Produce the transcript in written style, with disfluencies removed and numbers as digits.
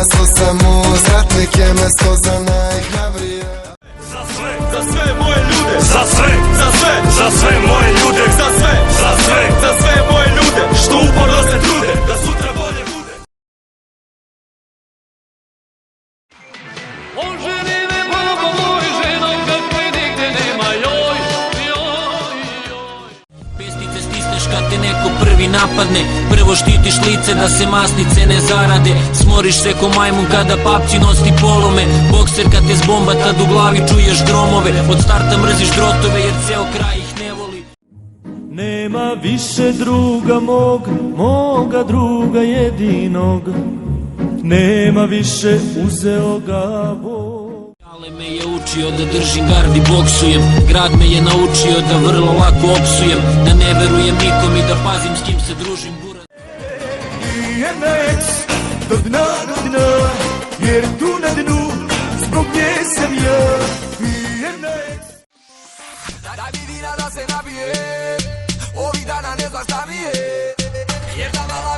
mesto samo zratnik je mesto za najhrabrije. Za sve moje ljude, za sve moje ljude, za sve moje ljude, što uporno se trude, da sutra bolje bude. On želi me babo moj, ženom kakve nigde nema, joj. Pesnice stisneš kad te neko prvi napadne, prvo štitiš lice da se masnice ne zarade, smoriš se ko majmun kada papci nosti polome, bokser kad te zbomba tad u glavi čuješ gromove, od starta mrziš drotove jer ceo kraj ih ne voli. Nema više druga moga druga jedinog, nema više uzeo ga Bog. Ale me je učio da držim gard i boksujem, grad me je naučio da vrlo lako opsujem, da ne verujem nikom i da pazim s kim se družim. DMX do dna, jer tu na dnu zbog nje sam ja. DMX. Daj mi vina da se napije, ovih dana ne znaš šta mi je, jer da mala